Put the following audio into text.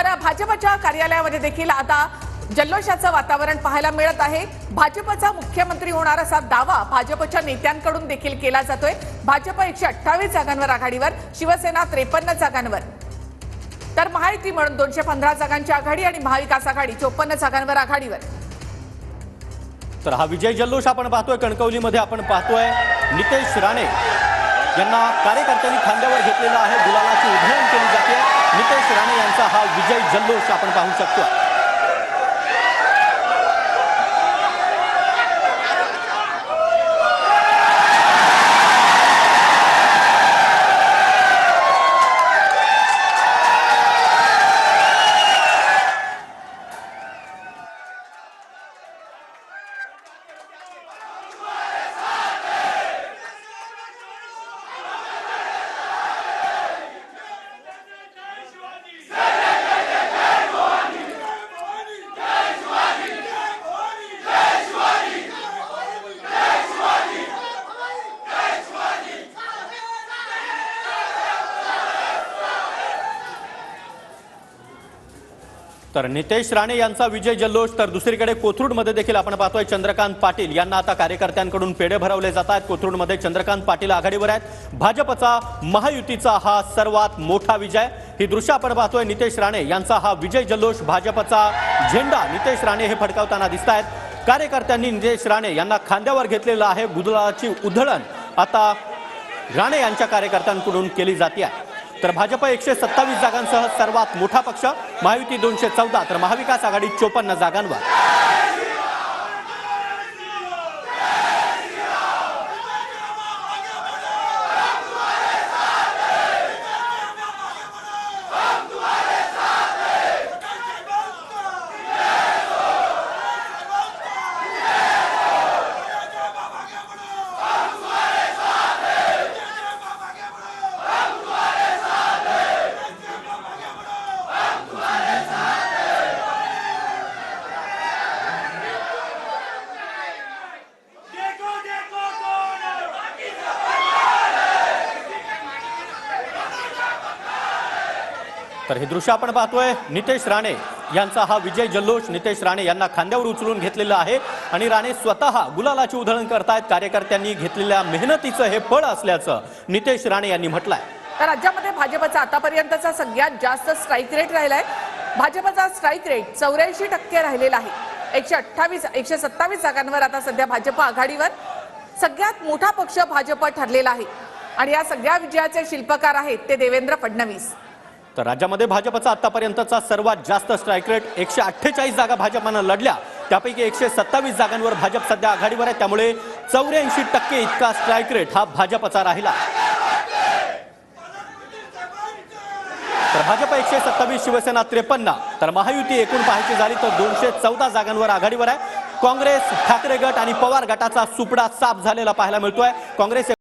तर भाजपच्या कार्यालयामध्ये देखील आता जल्लोषाचं वातावरण पाहायला मिळत आहे। भाजपचा मुख्यमंत्री होणार असा दावा भाजपच्या नेत्यांकडून देखील केला जातोय। भाजप 128 जागांवर आघाडीवर, शिवसेना 53 जागांवर, तर महायुती म्हणून 215 जागांची आघाडी आणि महाविकास आघाडी 54 जागांवर आघाडीवर। तर हा विजय जल्लोष आपण पाहतोय कणकवलीमध्ये। आपण पाहतोय नितेश राणे यांना कार्यकर्त्यांनी खांद्यावर घेतलेला आहे, गुलालाची उधळण केली जाते। नितेश राणे यांचा हा विजय जल्लोष आपण पाहू शकतो। तर नितेश राणे यांचा विजय जल्लोष। तर दुसरीकडे कोथरूडमध्ये देखील आपण पाहतोय चंद्रकांत पाटील यांना आता कार्यकर्त्यांकडून पेढे भरवले जात आहेत। कोथरूडमध्ये चंद्रकांत पाटील आघाडीवर आहेत। भाजपचा महायुतीचा हा सर्वात मोठा विजय, ही दृश्य आपण पाहतोय। नितेश राणे यांचा हा विजय जल्लोष, भाजपचा झेंडा नितेश राणे हे फडकावताना दिसत आहेत। कार्यकर्त्यांनी नितेश राणे यांना खांद्यावर घेतलेलं आहे। गुलालाची उधळण आता राणे यांच्या कार्यकर्त्यांकडून केली जाते आहे। तर भाजप 127 जागांसह सर्वात मोठा पक्ष, महायुती 214, तर महाविकास आघाडी 54 जागांवर। तर हे दृश्य आपण पाहतोय नितेश राणे यांचा हा विजय जल्लोष। नितेश राणे यांना खांद्यावर उचलून घेतलेलं आहे आणि राणे स्वतः गुलालाची उधळण करतायत। कार्यकर्त्यांनी घेतलेल्या मेहनतीचं हे फळ असल्याचं नितेश राणे यांनी म्हटलंय। तर राज्यामध्ये भाजपचा आतापर्यंतचा सगळ्यात जास्त स्ट्राईक रेट राहिलाय। भाजपचा स्ट्राईक रेट 84% राहिलेला आहे। 127 जागांवर आता सध्या भाजप आघाडीवर, सगळ्यात मोठा पक्ष भाजप ठरलेला आहे आणि या सगळ्या विजयाचे शिल्पकार आहेत ते देवेंद्र फडणवीस। तर राज्यामध्ये भाजपचा आतापर्यंतचा सर्वात जास्त स्ट्राईक रेट, 148 जागा भाजपनं लढल्या, त्यापैकी 127 जागांवर भाजप सध्या आघाडीवर आहे। त्यामुळे 84% इतका स्ट्राईक रेट हा भाजपचा राहिला। तर भाजप 127, शिवसेना 53, तर महायुती एकूण पाहायची झाली तर 214 जागांवर आघाडीवर आहे। काँग्रेस, ठाकरे गट आणि पवार गटाचा सुपडा साफ झालेला पाहायला मिळतोय। काँग्रेस